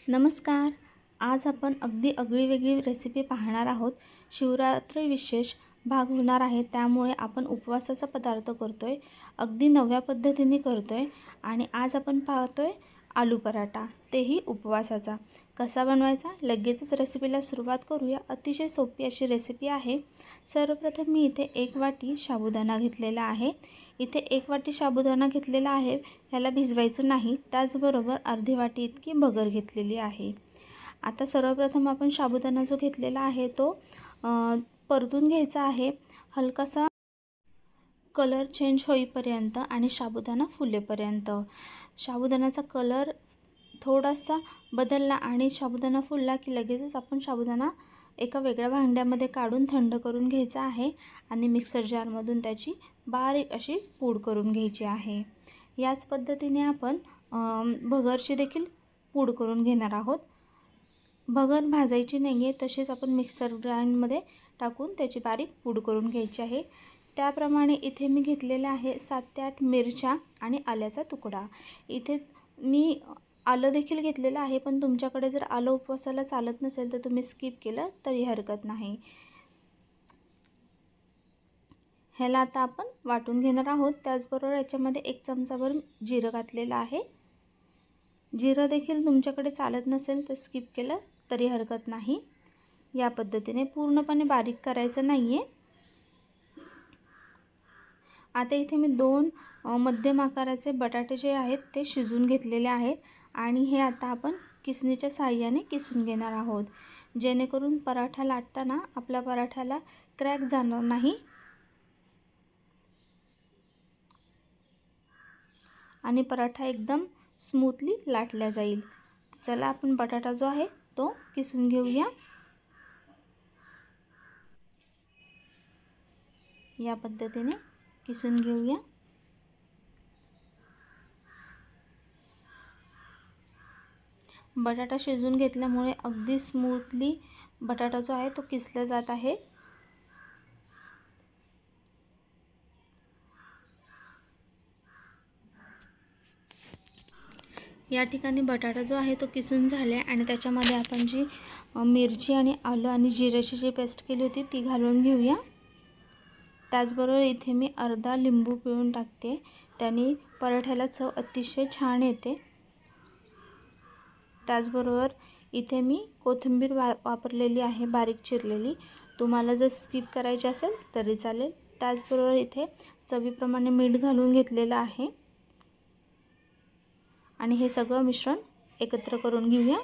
नमस्कार. आज आपण अगदी आगळीवेगळी रेसिपी पाहणार आहोत. शिवरात्री विशेष भाग होणार आहे, त्यामुळे आपण उपवासाचा पदार्थ करतोय. अगदी नव्या पद्धतीने करतोय आणि आज आपण पाहतोय आलू पराठा, तेही उपवासाचा. कसा बनवायचा? लगेचच रेसिपीला सुरुवात करूया. अतिशय सोपी अशी रेसिपी आहे. सर्वप्रथम मी इथे 1 वाटी साबुदाणा घेतलेला आहे. इथे 1 वाटी साबुदाणा घेतलेला आहे. ह्याला भिजवायचं नाही. त्याचबरोबर अर्धी वाटी इतकी भगर घेतलेली आहे. आता सर्वप्रथम आपण साबुदाणा जो घेतलेला आहे तो परतून घ्यायचा आहे. हलकासा कलर चेंज होईपर्यंत आणि साबुदाणा फुलेपर्यंत. साबुदाण्याचा कलर थोडासा बदलला आणि साबुदाणा फुलला की लगेचच आपण साबुदाणा एका वेगळ्या भांड्यामध्ये काढून थंड करून घ्यायचा आहे आणि मिक्सर जारमधून त्याची बारीक अशी पूड करून घ्यायची आहे. याच पद्धतीने आपण भगरची देखील पूड करून घेणार आहोत. भगर भाजायची नाही आहे, तसेच आपण मिक्सर ग्राइंडमध्ये टाकून त्याची बारीक पूड करून घ्यायची आहे. त्याप्रमाणे इथे मी घेतलेले आहे 7 ते 8 मिरच्या आणि आल्याचा तुकडा. इथे मी आलं देखील घेतलेलं आहे, पण तुमच्याकडे जर आलं उपवासाला चालत नसेल तर तुम्ही स्किप केलं तरी हरकत नाही. ह्याला आता आपण वाटून घेणार आहोत. त्याचबरोबर याच्यामध्ये 1 चमचाभर जिरं घातलेलं आहे. जिरं देखील तुमच्याकडे चालत नसेल तर स्किप केलं तरी हरकत नाही. या पद्धतीने पूर्णपणे बारीक करायचं नाही आहे. आता इथे मी 2 मध्यम आकाराचे बटाटे जे आहेत ते शिजवून घेतलेले आहेत आणि हे आता आपण किसणीच्या साहाय्याने किसून घेणार आहोत, जेणेकरून पराठा लाटताना आपल्या पराठ्याला क्रॅक जाणार नाही आणि पराठा एकदम स्मूथली लाटला जाईल. चला आपण बटाटा जो आहे तो किसून घेऊया. या पद्धतीने किसून घेऊया. बटाटा शिजवून घेतल्यामुळे अगदी स्मूथली बटाटा जो आहे तो किसला जात आहे. या ठिकाणी बटाटा जो आहे तो किसून झाले आणि त्याच्यामध्ये आपण जी मिरची आणि आलं आणि जिऱ्याची जी पेस्ट केली होती ती घालून घेऊया. त्याचबरोबर इथे मी अर्धा लिंबू पिळून टाकते, त्याने पराठ्याला चव अतिशय छान येते. त्याचबरोबर इथे मी कोथिंबीर वापरलेली आहे बारीक चिरलेली. तुम्हाला जर स्किप करायची असेल तरी चालेल. त्याचबरोबर इथे चवीप्रमाणे मीठ घालून घेतलेलं आहे आणि हे सगळं मिश्रण एकत्र करून घेऊया.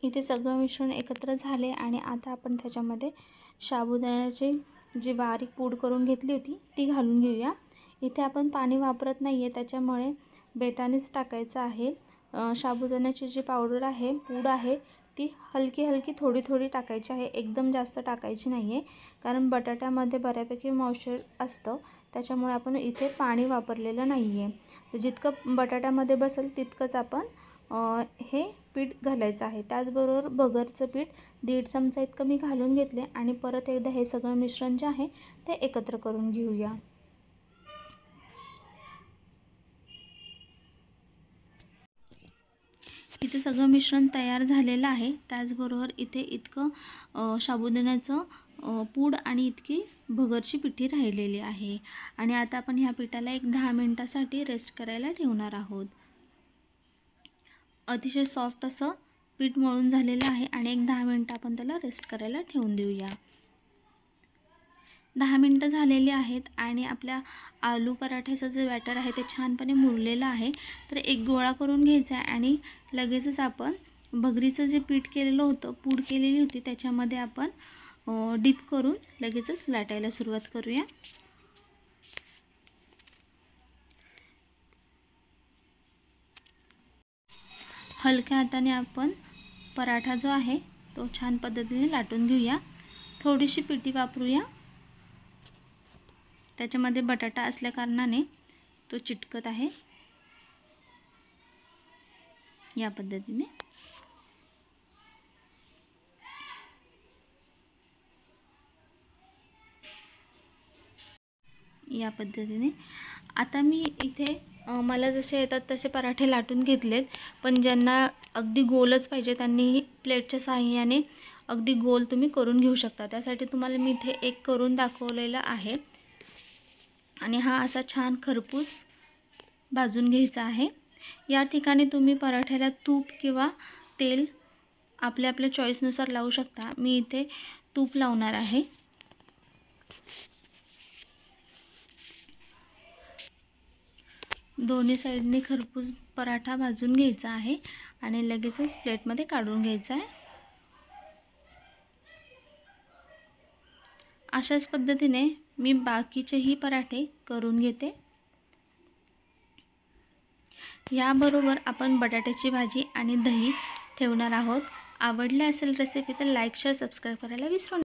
इथे सगळं मिश्रण एकत्र झाले आणि आता आपण त्याच्यामध्ये साबुदाण्याची जी बारीक पूड करून घेतली होती ती घालून घेऊया. इथे आपण पाणी वापरत नाही आहे, त्याच्यामुळे बेतानेच टाकायचं आहे. साबुदाण्याची जी पावडर आहे, पूड आहे, ती हलकी हलकी थोडी थोडी टाकायची आहे, एकदम जास्त टाकायची नाही आहे, कारण बटाट्यामध्ये बऱ्यापैकी मॉइश्चर असतं, त्याच्यामुळे आपण इथे पाणी वापरलेलं नाही आहे. तर जितकं बटाट्यामध्ये बसेल तितकंच आपण हे पीठ घालायचं आहे. त्याचबरोबर भगरचं पीठ 1.5 चमचा इतकं मी घालून घेतले आणि परत एकदा हे सगळं मिश्रण जे आहे ते एकत्र करून घेऊया. इथे सगळं मिश्रण तयार झालेलं आहे. त्याचबरोबर इथे इतकं साबुदाण्याचं पूड आणि इतकी भगरची पिठी राहिलेली आहे आणि आता आपण ह्या पिठाला एक 10 मिनिटासाठी रेस्ट करायला ठेवणार आहोत. अतिशय सॉफ्ट असं पीठ मळून झालेलं आहे आणि एक 10 मिनिटं आपण त्याला रेस्ट करायला ठेवून देऊया. 10 मिनिटं झालेली आहेत आणि आपल्या आलू पराठ्याचं जे बॅटर आहे ते छानपणे मुरलेलं आहे. तर एक गोळा करून घ्यायचा आहे आणि लगेचच आपण भगरीचं जे पीठ केलेलं होतं, पूड केलेली होती, त्याच्यामध्ये आपण डीप करून लगेचच लाटायला सुरुवात करूया. हलक्या हाताने आपण पराठा जो आहे तो छान पद्धतीने लाटून घेऊया. थोडीशी पिठी वापरूया, त्याच्यामध्ये बटाटा असल्या कारणाने तो चिटकत आहे. या पद्धतीने या पद्धतीने. आता मी इथे मला जसे येतात तसे पराठे लाटून घेतलेत, पण ज्यांना अगदी गोलच पाहिजे त्यांनी प्लेटच्या साहाय्याने अगदी गोल तुम्ही करून घेऊ शकता. त्यासाठी तुम्हाला मी इथे एक करून दाखवलेला आहे आणि हा असा छान खरपूस भाजून घ्यायचा आहे. या ठिकाणी तुम्ही पराठ्याला तूप किंवा तेल आपल्या चॉईसनुसार लावू शकता. मी इथे तूप लावणार आहे. दोन्ही साईडने खरपूस पराठा भाजून घ्यायचा आहे आणि लगेचच प्लेटमध्ये काढून घ्यायचा आहे. अशाच पद्धतीने मी बाकीचेही पराठे करून घेते. याबरोबर आपण बटाट्याची भाजी आणि दही ठेवणार आहोत. आवडले असेल रेसिपी तर लाईक, शेअर, सबस्क्राईब करायला विसरू नका.